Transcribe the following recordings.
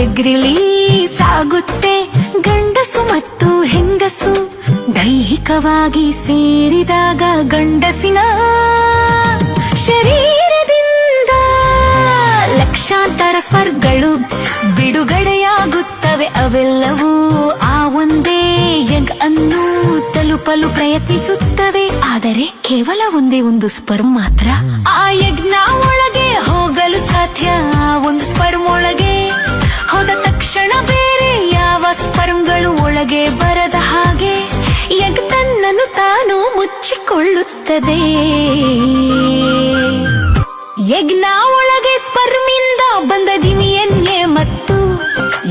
ಎಗ್ರಿಲಿ ಸಾಗುತ್ತೆ ಗಂಡಸು ಮತ್ತು ಹೆಂಗಸು ದೈಹಿಕವಾಗಿ ಸೇರಿದಾಗ ಗಂಡಸಿನ ಶರೀರದಿಂದ ಲಕ್ಷಾಂತರ ಸ್ಪರ್ಗಳು ಬಿಡುಗಡೆಯಾಗುತ್ತವೆ. ಅವೆಲ್ಲವೂ ಆ ಒಂದೇ ಎಗ್ ಅನ್ನು ತಲುಪಲು ಪ್ರಯತ್ನಿಸುತ್ತವೆ. ಆದರೆ ಕೇವಲ ಒಂದೇ ಒಂದು ಸ್ಪರ್ಮ್ ಮಾತ್ರ ಆ ಎಗ್ನ ಒಳಗೆ ಹೋಗಲು ಸಾಧ್ಯ. ಆ ಒಂದು ಸ್ಪರ್ಮ್ ಒಳಗೆ ಹೋದ ತಕ್ಷಣ ಬೇರೆ ಯಾವ ಸ್ಪರ್ಮ್ಗಳು ಒಳಗೆ ಬರದ ಹಾಗೆ ಎಗ್ ತನ್ನನ್ನು ತಾನು ಮುಚ್ಚಿಕೊಳ್ಳುತ್ತದೆ. ಎಗ್ನ ಒಳಗೆ ಸ್ಪರ್ಮಿಂದ ಬಂದ ಡಿಎನ್ಎ ಮತ್ತು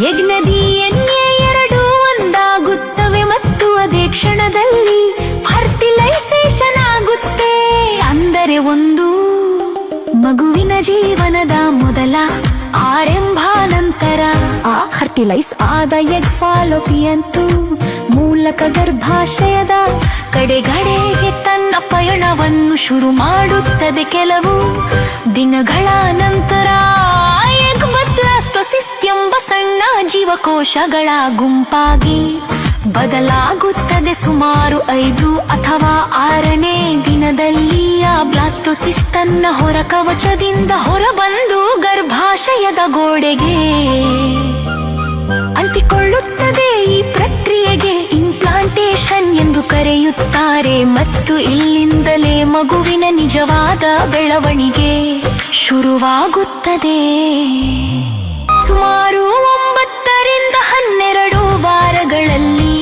ಎಗ್ನ ಡಿಎನ್ಎ ಎರಡೂ ಒಂದಾಗುತ್ತವೆ ಮತ್ತು ಅದೇ ಕ್ಷಣದಲ್ಲಿ ಫರ್ಟಿಲೈಸೇಷನ್ ಆಗುತ್ತೆ. ಅಂದರೆ ಒಂದು ಮಗುವಿನ ಜೀವನದ ಮೊದಲ ಆರಂಭ. ನಂತರ ಆ ಫರ್ಟಿಲೈಸ್ ಆದ ಎಗ್ ಫಾಲೋಪಿಯಂತು ಮೂಲಕ ಗರ್ಭಾಶಯದ ಕಡೆಗಡೆಗೆ ತನ್ನ ಪಯಣವನ್ನು ಶುರು ಮಾಡುತ್ತದೆ. ಕೆಲವು ದಿನಗಳ ನಂತರ ಎಗ್ ಬ್ಲಾಸ್ಟೋಸಿಸ್ಟ್ ಎಂಬ ಸಣ್ಣ ಜೀವಕೋಶಗಳ ಗುಂಪಾಗಿ ಬದಲಾಗುತ್ತದೆ. ಸುಮಾರು 5 ಅಥವಾ 6ನೇ ದಿನದಲ್ಲಿ ಆ ಬ್ಲಾಸ್ಟೋಸಿಸ್ಟ್ ತನ್ನ ಹೊರ ಕವಚದಿಂದ ಹೊರಬಂದು ಗರ್ಭಾಶಯದ ಗೋಡೆಗೆ ಅಂಟಿಕೊಳ್ಳುತ್ತದೆ. ಈ ಪ್ರಕ್ರಿಯೆಗೆ ಇಂಪ್ಲಾಂಟೇಶನ್ ಎಂದು ಕರೆಯುತ್ತಾರೆ ಮತ್ತು ಇಲ್ಲಿಂದಲೇ ಮಗುವಿನ ನಿಜವಾದ ಬೆಳವಣಿಗೆ ಶುರುವಾಗುತ್ತದೆ. ಸುಮಾರು 9 ರಿಂದ 12 ವಾರಗಳಲ್ಲಿ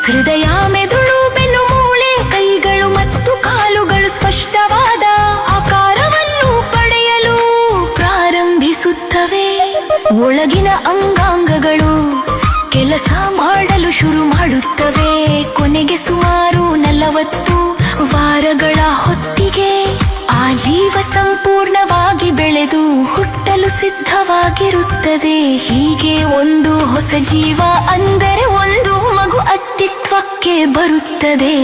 ಹೃದಯ, ಮೆದುಳು, ಬೆನ್ನು ಮೂಳೆ, ಕೈಗಳು ಮತ್ತು ಕಾಲುಗಳು ಸ್ಪಷ್ಟವಾದ ಆಕಾರವನ್ನು ಪಡೆಯಲು ಪ್ರಾರಂಭಿಸುತ್ತವೆ. ಒಳಗಿನ ಅಂಗಾಂಗಗಳು ಕೆಲಸ ಮಾಡಲು ಶುರು ಮಾಡುತ್ತವೆ. ಕೊನೆಗೆ ಸುಮಾರು 40 ವಾರಗಳ ಹೊತ್ತಿಗೆ ಆ ಜೀವ ಸಂಪೂರ್ಣವಾಗಿ ಬೆಳೆದು ಹುಟ್ಟಲು ಸಿದ್ಧವಾಗಿರುತ್ತದೆ. ಹೀಗೆ ಒಂದು ಹೊಸ ಜೀವ, ಅಂದರೆ ಒಂದು ಮಗು ಅಸ್ತಿತ್ವಕ್ಕೆ ಬರುತ್ತದೆ.